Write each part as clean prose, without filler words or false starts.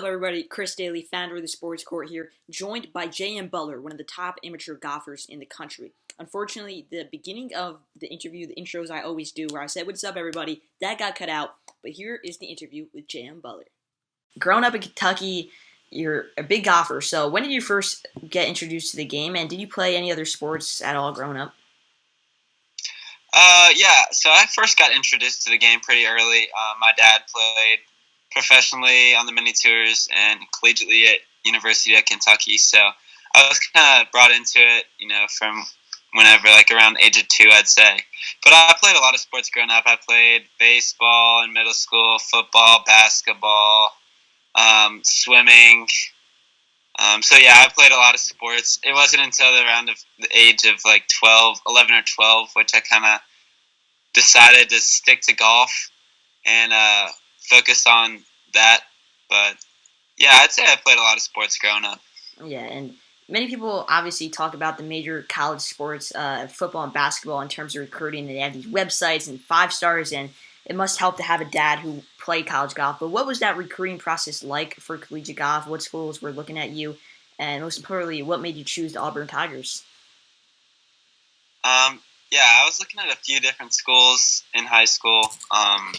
up, everybody? Chris Dailey, founder of the Sports Court here, joined by JM Butler, one of the top amateur golfers in the country. Unfortunately, the beginning of the interview, the intros I always do, where I said, "What's up, everybody?" that got cut out. But here is the interview with JM Butler. Growing up in Kentucky, you're a big golfer. So when did you first get introduced to the game, and did you play any other sports at all growing up? Yeah, so I first got introduced to the game pretty early. My dad played professionally on the mini tours and collegiately at University of Kentucky, so I was kind of brought into it, from whenever, like around the age of 2, I'd say. But I played a lot of sports growing up. I played baseball in middle school, football, basketball, swimming. So yeah, I played a lot of sports. It wasn't until around the age of like 11 or 12, which I kind of decided to stick to golf and focus on that. But yeah, I'd say I played a lot of sports growing up. Yeah, and many people obviously talk about the major college sports, football and basketball, in terms of recruiting. They have these websites and 5 stars, and it must help to have a dad who played college golf. But what was that recruiting process like for collegiate golf? What schools were looking at you? And most importantly, what made you choose the Auburn Tigers? Yeah, I was looking at a few different schools in high school. I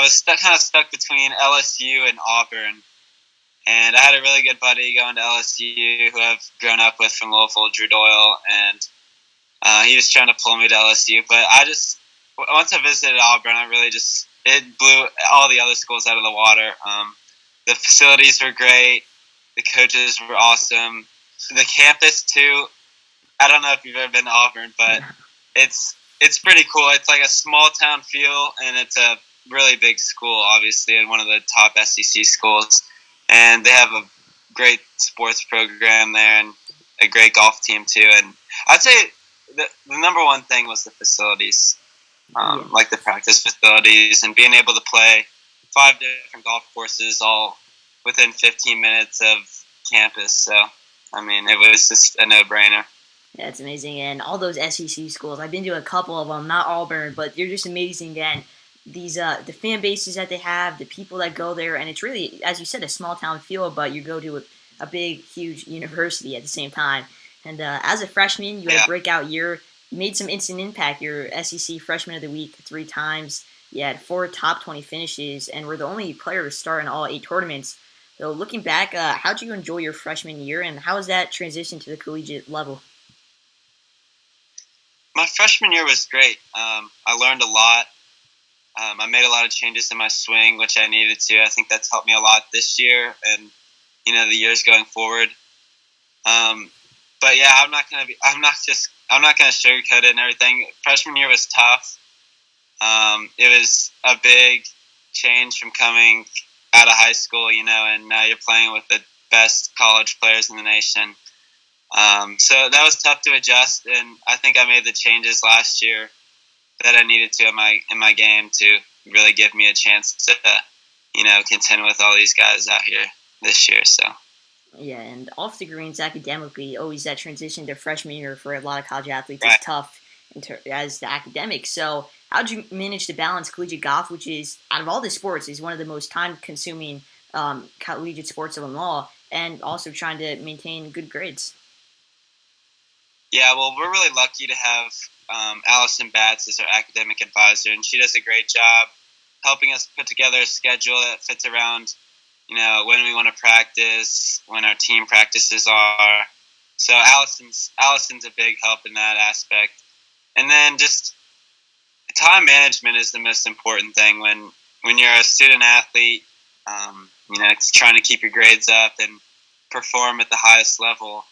was kind of stuck between LSU and Auburn. And I had a really good buddy going to LSU who I've grown up with from Louisville, Drew Doyle, and he was trying to pull me to LSU. But once I visited Auburn, it blew all the other schools out of the water. The facilities were great. The coaches were awesome. The campus, too. I don't know if you've ever been to Auburn, but it's pretty cool. It's like a small town feel, and it's a really big school, obviously, and one of the top SEC schools. And they have a great sports program there and a great golf team, too. And I'd say the number one thing was the facilities, like the practice facilities and being able to play 5 different golf courses all within 15 minutes of campus. So, it was just a no-brainer. Yeah, it's amazing. And all those SEC schools, I've been to a couple of them, not Auburn, but they're just amazing. And these the fan bases that they have, the people that go there, and it's really, as you said, a small town feel, but you go to a big, huge university at the same time. And as a freshman, you had a breakout year. You made some instant impact. You're SEC Freshman of the Week 3 times. You had 4 top 20 finishes, and were the only player to start in all 8 tournaments. So looking back, how'd you enjoy your freshman year, and how was that transition to the collegiate level? My freshman year was great. I learned a lot. I made a lot of changes in my swing, which I needed to. I think that's helped me a lot this year and, the years going forward. But yeah, I'm not gonna sugarcoat it and everything. Freshman year was tough. It was a big change from coming out of high school, and now you're playing with the best college players in the nation. So that was tough to adjust, and I think I made the changes last year that I needed to in my game to really give me a chance to, contend with all these guys out here this year. So. Yeah, and off the greens academically, always that transition to freshman year for a lot of college athletes is tough as the academics. So how'd you manage to balance collegiate golf, which is, out of all the sports, is one of the most time-consuming collegiate sports of them all, and also trying to maintain good grades? Yeah, well, we're really lucky to have Allison Batts as our academic advisor, and she does a great job helping us put together a schedule that fits around, when we want to practice, when our team practices are. So Allison's a big help in that aspect. And then just time management is the most important thing when you're a student athlete. It's trying to keep your grades up and perform at the highest level.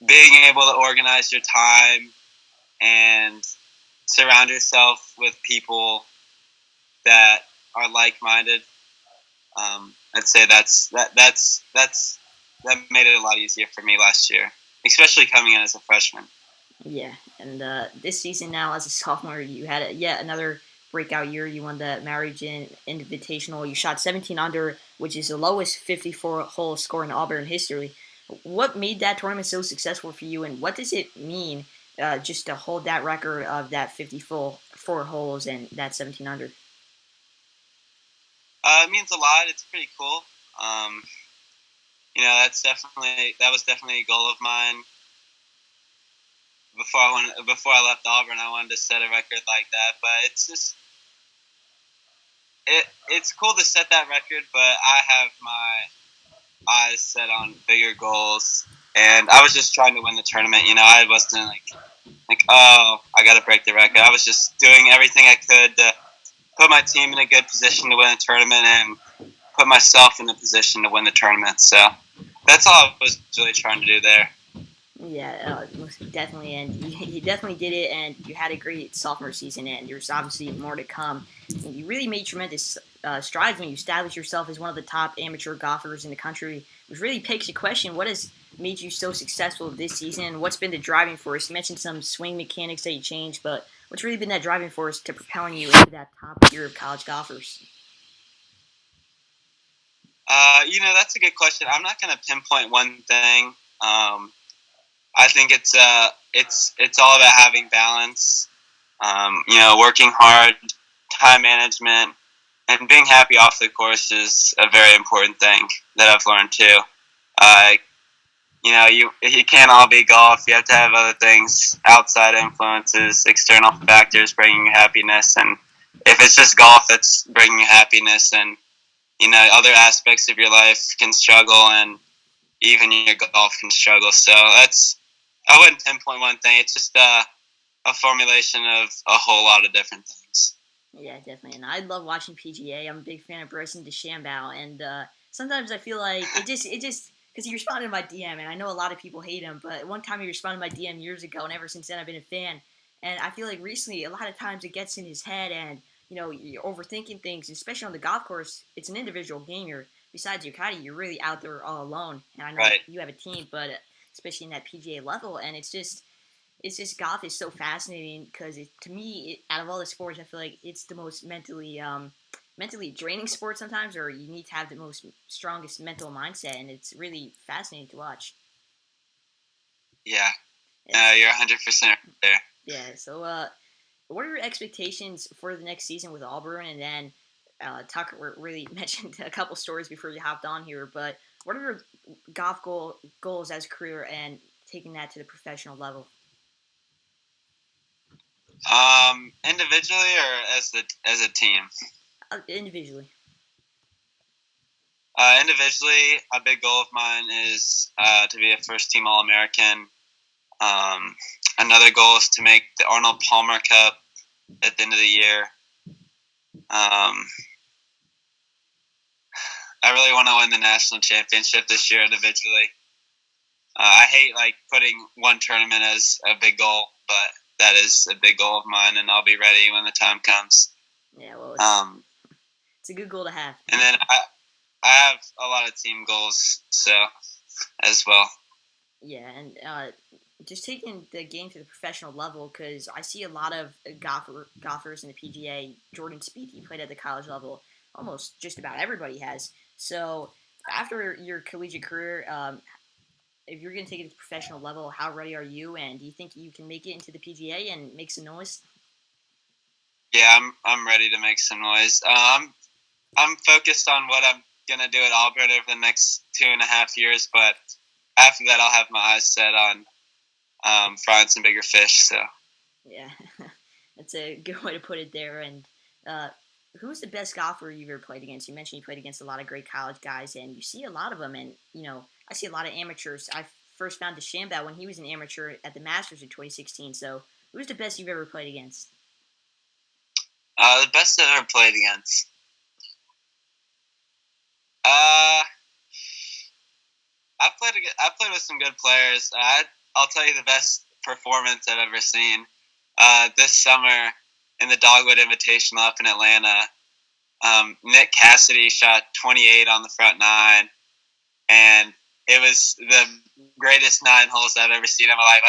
Being able to organize your time and surround yourself with people that are like-minded, I'd say that made it a lot easier for me last year, especially coming in as a freshman. Yeah, and this season now as a sophomore, you had yet another breakout year. You won the Marriage Invitational. You shot 17 under, which is the lowest 54-hole score in Auburn history. What made that tournament so successful for you, and what does it mean just to hold that record of that 54 holes and that 17 under? It means a lot. It's pretty cool. That was definitely a goal of mine. Before I left Auburn, I wanted to set a record like that. But it's just it's cool to set that record. But I have my eyes set on bigger goals, and I was just trying to win the tournament. I wasn't like I got to break the record. I was just doing everything I could to put my team in a good position to win the tournament and put myself in a position to win the tournament. So that's all I was really trying to do there. Yeah, most definitely, and you definitely did it, and you had a great sophomore season, and there's obviously more to come. And you really made tremendous strides when you established yourself as one of the top amateur golfers in the country, which really begs the question: what has made you so successful this season? What's been the driving force? You mentioned some swing mechanics that you changed, but what's really been that driving force to propelling you into that top tier of college golfers? That's a good question. I'm not going to pinpoint one thing. I think it's all about having balance. Working hard, time management, and being happy off the course is a very important thing that I've learned too. You can't all be golf. You have to have other things, outside influences, external factors bringing you happiness. And if it's just golf that's bringing you happiness, and other aspects of your life can struggle, and even your golf can struggle. So I wouldn't pinpoint one thing. It's just a formulation of a whole lot of different things. Yeah, definitely. And I love watching PGA. I'm a big fan of Bryson DeChambeau, and sometimes I feel like it just because he responded to my DM, and I know a lot of people hate him, but one time he responded to my DM years ago, and ever since then I've been a fan. And I feel like recently, a lot of times it gets in his head, and you're overthinking things, especially on the golf course. It's an individual game. Besides your caddy, you're really out there all alone. And I know you have a team, but especially in that PGA level, and it's just golf is so fascinating because to me, out of all the sports, I feel like it's the most mentally draining sport sometimes, or you need to have the most strongest mental mindset, and it's really fascinating to watch. Yeah, you're 100% there. Yeah. So, what are your expectations for the next season with Auburn? And then Tucker really mentioned a couple stories before you hopped on here, but what are your golf goals as a career and taking that to the professional level? Individually or as a team? Individually. Individually, a big goal of mine is to be a first-team All-American. Another goal is to make the Arnold Palmer Cup at the end of the year. I really want to win the national championship this year individually. I hate putting one tournament as a big goal, but that is a big goal of mine, and I'll be ready when the time comes. Yeah, well, it's a good goal to have. And then I have a lot of team goals, so as well. Yeah, and just taking the game to the professional level, because I see a lot of golfers in the PGA. Jordan Spieth, he played at the college level. Almost just about everybody has. So after your collegiate career, if you're going to take it to the professional level, how ready are you? And do you think you can make it into the PGA and make some noise? Yeah, I'm ready to make some noise. I'm focused on what I'm gonna do at Auburn over the next 2.5 years, but after that, I'll have my eyes set on frying some bigger fish. So yeah, that's a good way to put it there. And who's the best golfer you've ever played against? You mentioned you played against a lot of great college guys, and you see a lot of them. And I see a lot of amateurs. I first found DeChambeau when he was an amateur at the Masters in 2016. So who's the best you've ever played against? The best I've ever played against. I've played with some good players. I'll tell you the best performance I've ever seen. This summer in the Dogwood Invitational up in Atlanta, Nick Cassidy shot 28 on the front nine, and it was the greatest 9 holes I've ever seen in my life.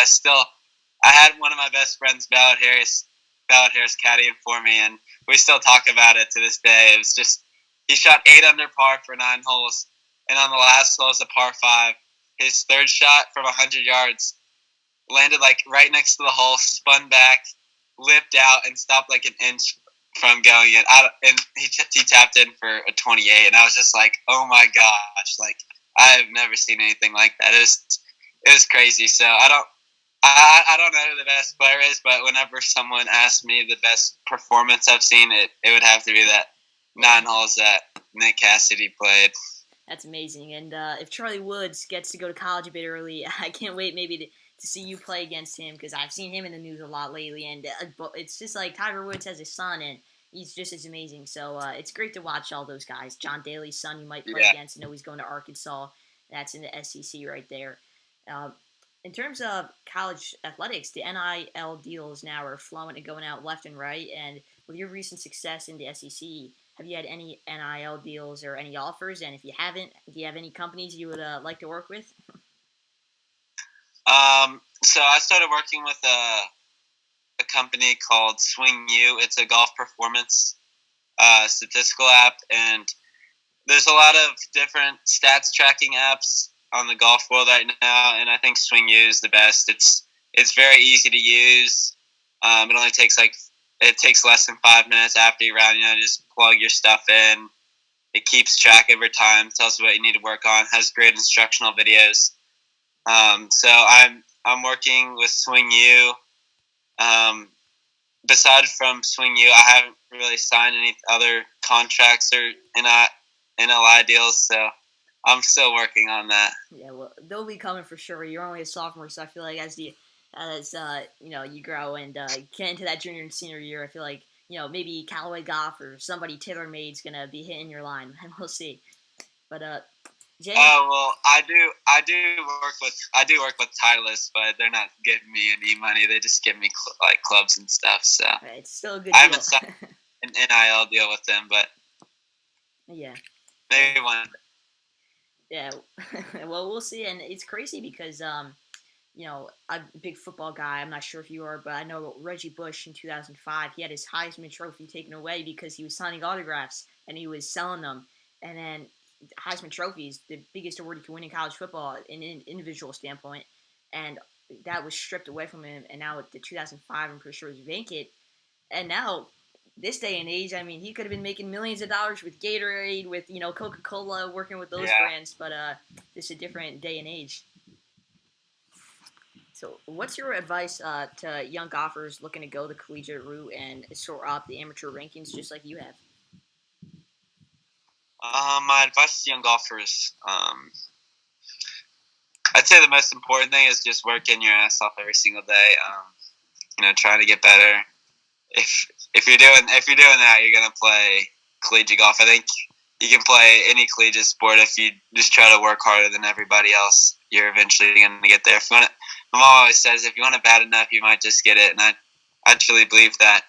I had one of my best friends, Ballard Harris caddying for me, and we still talk about it to this day. It was just, he shot 8 under par for 9 holes, and on the last hole, a par 5, his third shot from 100 yards landed right next to the hole, spun back, lipped out, and stopped an inch from going in. And he tapped in for a 28, and I was just like, oh my gosh, like I've never seen anything like that. It was crazy. So I don't know who the best player is, but whenever someone asks me the best performance I've seen, it would have to be that 9 holes that Nick Cassidy played. That's amazing. And if Charlie Woods gets to go to college a bit early, I can't wait maybe to see you play against him, because I've seen him in the news a lot lately. And it's just like Tiger Woods has his son, and he's just as amazing. So it's great to watch all those guys. John Daly's son you might play against. I know he's going to Arkansas. That's in the SEC right there. In terms of college athletics, the NIL deals now are flowing and going out left and right. And with your recent success in the SEC, have you had any NIL deals or any offers? And if you haven't, do you have any companies you would like to work with? So I started working with a company called Swing U. It's a golf performance statistical app, and there's a lot of different stats tracking apps on the golf world right now, and I think Swing U is the best. It's very easy to use. It only takes less than 5 minutes after you round. Just plug your stuff in. It keeps track over time, tells you what you need to work on, has great instructional videos. So I'm working with Swing U. Besides from Swing U, I haven't really signed any other contracts or NLI deals, so I'm still working on that. Yeah, well, they'll be coming for sure. You're only a sophomore, so I feel like as you grow and get into that junior and senior year, I feel like maybe Callaway Golf or somebody TaylorMade's gonna be hitting your line, and we'll see. But James. Well, I do work with Titleist, but they're not giving me any money. They just give me clubs and stuff. So it's still a good deal. I haven't signed an NIL deal with them, but yeah, maybe one. Yeah, well, we'll see. And it's crazy because I'm a big football guy. I'm not sure if you are, but I know Reggie Bush in 2005, he had his Heisman Trophy taken away because he was signing autographs and he was selling them. And then Heisman Trophy is the biggest award you can win in college football in an individual standpoint. And that was stripped away from him. And now at the 2005, I'm pretty sure it was vacant. And now, this day and age, I mean, he could have been making millions of dollars with Gatorade, with Coca-Cola, working with those brands. But this is a different day and age. So, what's your advice to young golfers looking to go the collegiate route and soar up the amateur rankings, just like you have? My advice to young golfers, I'd say the most important thing is just working your ass off every single day. Trying to get better. If you're doing that, you're gonna play collegiate golf. I think you can play any collegiate sport if you just try to work harder than everybody else. You're eventually gonna get there. My mom always says, if you want it bad enough, you might just get it, and I truly believe that.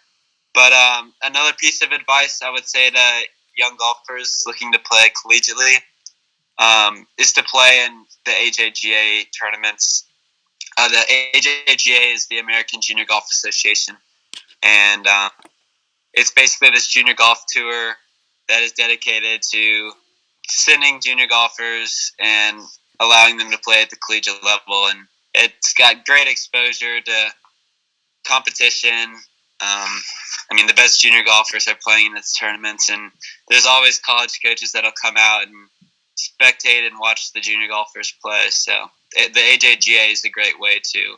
But another piece of advice I would say to young golfers looking to play collegiately is to play in the AJGA tournaments. The AJGA is the American Junior Golf Association. And it's basically this junior golf tour that is dedicated to sending junior golfers and allowing them to play at the collegiate level. And it's got great exposure to competition. The best junior golfers are playing in its tournaments, and there's always college coaches that'll come out and spectate and watch the junior golfers play. So the AJGA is a great way to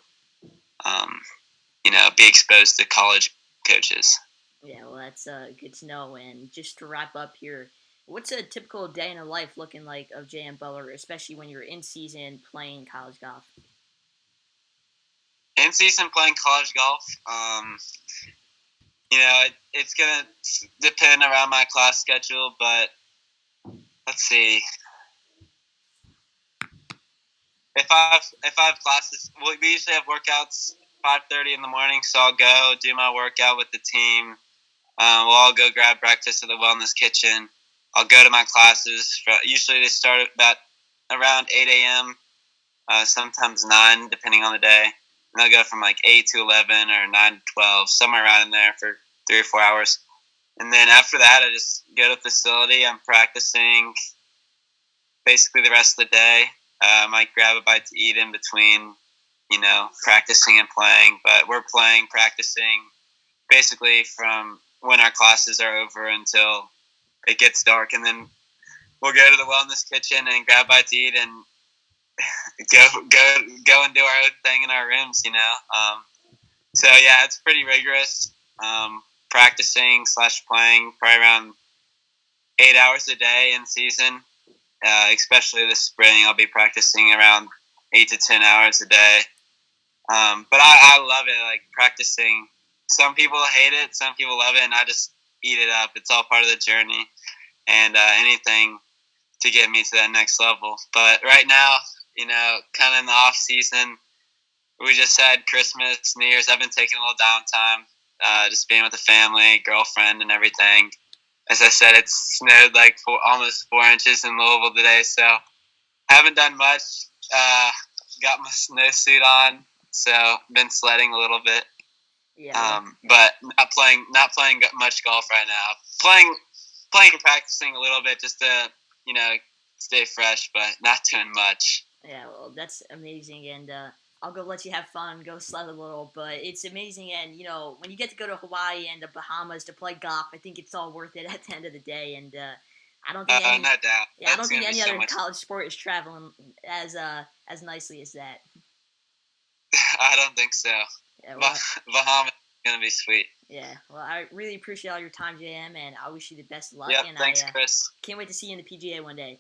be exposed to college coaches. Yeah, well, that's good to know. And just to wrap up here, what's a typical day in the life looking like of JM Butler, especially when you're in season playing college golf? In season playing college golf, it's gonna depend around my class schedule, but let's see. If I have classes, we usually have workouts 5:30 in the morning, so I'll go do my workout with the team. We'll all go grab breakfast at the wellness kitchen. I'll go to my classes. Usually they start about around 8 a.m., sometimes 9, depending on the day. And I'll go from 8 to 11 or 9 to 12, somewhere around in there for 3 or 4 hours. And then after that, I just go to the facility. I'm practicing basically the rest of the day. I might grab a bite to eat in between, practicing and playing. But we're practicing basically from when our classes are over until it gets dark, and then we'll go to the wellness kitchen and grab bites to eat and go and do our own thing in our rooms. So yeah, it's pretty rigorous. Practicing / playing probably around 8 hours a day in season. Especially this spring, I'll be practicing around 8 to 10 hours a day. But I love it, like practicing. Some people hate it, some people love it, and I just eat it up. It's all part of the journey, and anything to get me to that next level. But right now, kind of in the off season, we just had Christmas, New Year's. I've been taking a little downtime, just being with the family, girlfriend, and everything. As I said, it snowed like almost 4 inches in Louisville today, so haven't done much. Got my snowsuit on, so been sledding a little bit. Yeah. But not playing much golf right now. Playing and practicing a little bit just to stay fresh, but not doing much. Yeah, well, that's amazing, and I'll go let you have fun, go sled a little, but it's amazing, and when you get to go to Hawaii and the Bahamas to play golf, I think it's all worth it at the end of the day, and I don't think no doubt. Yeah, I don't think any other college sport is traveling as nicely as that. I don't think so. Yeah, well, Bahamas is gonna be sweet. Yeah, well, I really appreciate all your time, JM, and I wish you the best of luck. Yeah, and thanks, Chris. Can't wait to see you in the PGA one day.